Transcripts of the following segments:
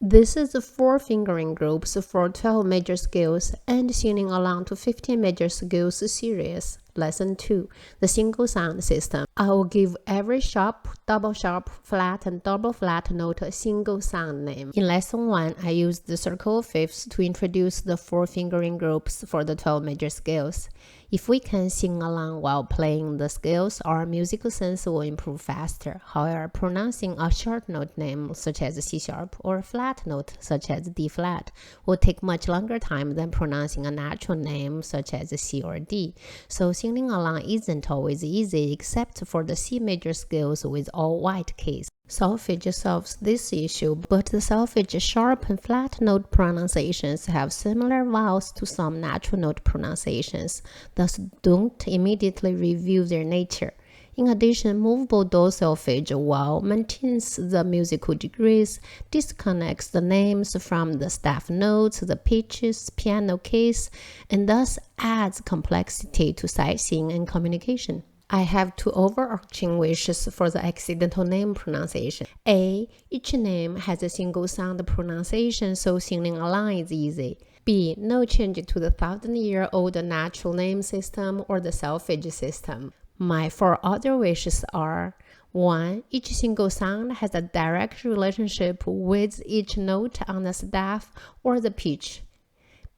This is the 4 fingering groups for 12 major scales and singing along to 15 major scales series. Lesson 2, the single sound system. I will give every sharp, double sharp, flat, and double flat note a single sound name. In Lesson 1, I used the circle of fifths to introduce the 4 fingering groups for the 12 major scales. If we can sing along while playing the scales, our musical sense will improve faster. However, pronouncing a short note name such as C sharp or a flat note such as D flat will take much longer time than pronouncing a natural name such as C or D. So singing along isn't always easy except for the C major scales with all white keys. Solfège solves this issue, but the solfège sharp and flat note pronunciations have similar vowels to some natural note pronunciations, thus don't immediately reveal their nature. In addition, movable do solfège, while maintains the musical degrees, disconnects the names from the staff notes, the pitches, piano keys, and thus adds complexity to sightseeing and communication. I have 2 overarching wishes for the accidental name pronunciation. A. Each name has a single sound pronunciation, so singing along is easy. B. No change to the 1,000-year-old natural name system or the solfège system. My 4 other wishes are: 1. Each single sound has a direct relationship with each note on the staff or the pitch.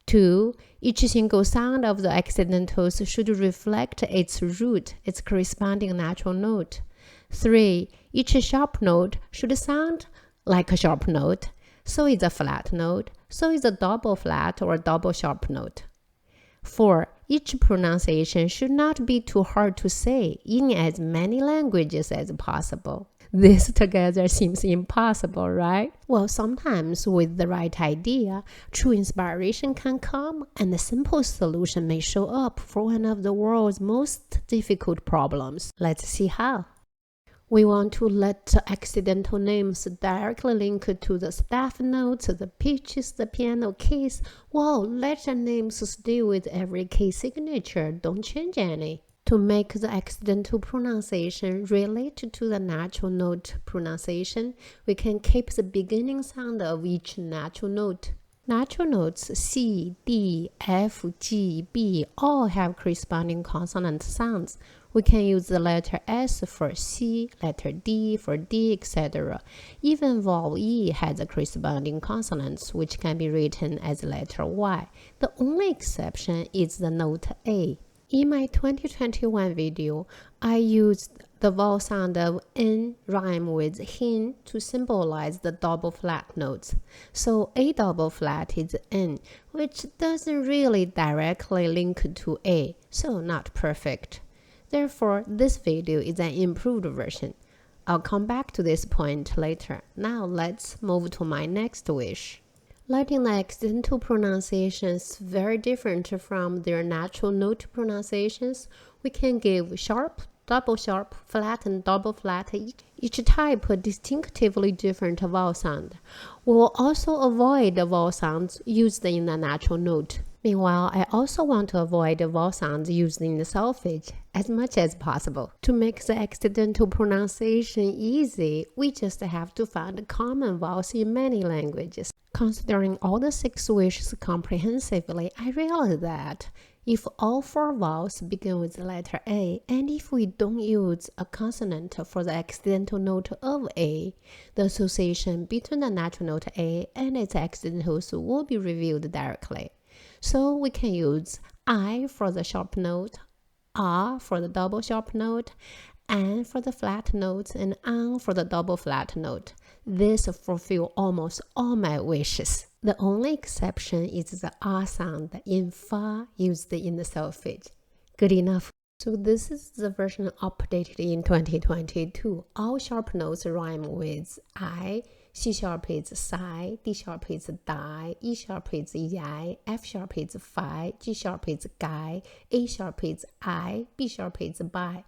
2. Each single sound of the accidentals should reflect its root, its corresponding natural note. 3. Each sharp note should sound like a sharp note. So is a flat note. So is a double flat or double sharp note. 4. Each pronunciation should not be too hard to say in as many languages as possible. This together seems impossible, right? Well, sometimes with the right idea, true inspiration can come and a simple solution may show up for one of the world's most difficult problems. Let's see how. We want to let accidental names directly link to the staff notes, the pitches, the piano keys. Well, letter names stay with every key signature, don't change any. To make the accidental pronunciation relate to the natural note pronunciation, we can keep the beginning sound of each natural note. Natural notes C, D, F, G, B all have corresponding consonant sounds. We can use the letter S for C, letter D for D, etc. Even vowel E has a corresponding consonants, which can be written as letter Y. The only exception is the note A. In my 2021 video, I used the vowel sound of N rhyme with hin to symbolize the double flat notes. So A double flat is N, which doesn't really directly link to A, so not perfect. Therefore, this video is an improved version. I'll come back to this point later. Now let's move to my next wish. Letting the accidental pronunciations very different from their natural note pronunciations, we can give sharp, double sharp, flat, and double flat, each type a distinctively different vowel sound. We will also avoid the vowel sounds used in the natural note. Meanwhile, I also want to avoid the vowel sounds used in the solfège as much as possible. To make the accidental pronunciation easy, we just have to find common vowels in many languages. Considering all the 6 wishes comprehensively, I realized that if all 4 vowels begin with the letter A, and if we don't use a consonant for the accidental note of A, the association between the natural note A and its accidentals will be revealed directly. So we can use I for the sharp note, R for the double sharp note, N for the flat notes, and An for the double flat note. This fulfills almost all my wishes. The only exception is the R sound in Fa used in the solfège. Good enough. So this is the version updated in 2022. All sharp notes rhyme with I. C sharp is Si, D sharp is Di, E sharp is Yi, F sharp is Fi, G sharp is Gai, A sharp is I, B sharp is Bai.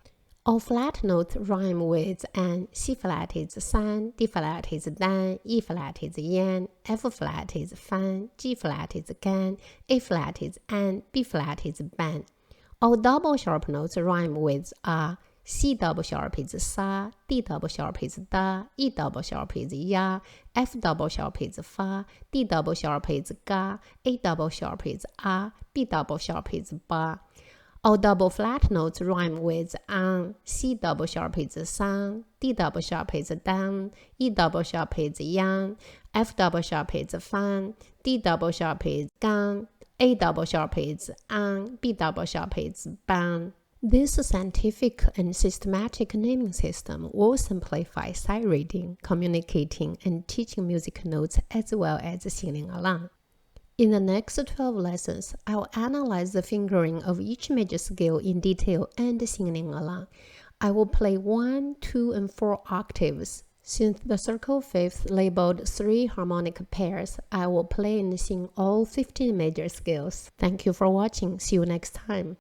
All flat notes rhyme with An. C flat is San, D flat is Dan, E flat is Yan, F flat is Fan, G flat is Gan, A flat is An, B flat is Ban. All double sharp notes rhyme with A. C double sharp is sa, D double sharp is da, E double sharp is ya, F double sharp is fa, D double sharp is ga, A double sharp is a, B double sharp is ba. All double flat notes rhyme with an. C double sharp is san, D double sharp is dan, E double sharp is yang, F double sharp is fan, D double sharp is gan, A double sharp is an, B double sharp is ban. This scientific and systematic naming system will simplify sight reading, communicating, and teaching music notes as well as singing along. In the next 12 lessons, I will analyze the fingering of each major scale in detail and singing along. I will play 1, 2, and 4 octaves. Since the circle fifth labeled 3 harmonic pairs, I will play and sing all 15 major scales. Thank you for watching. See you next time.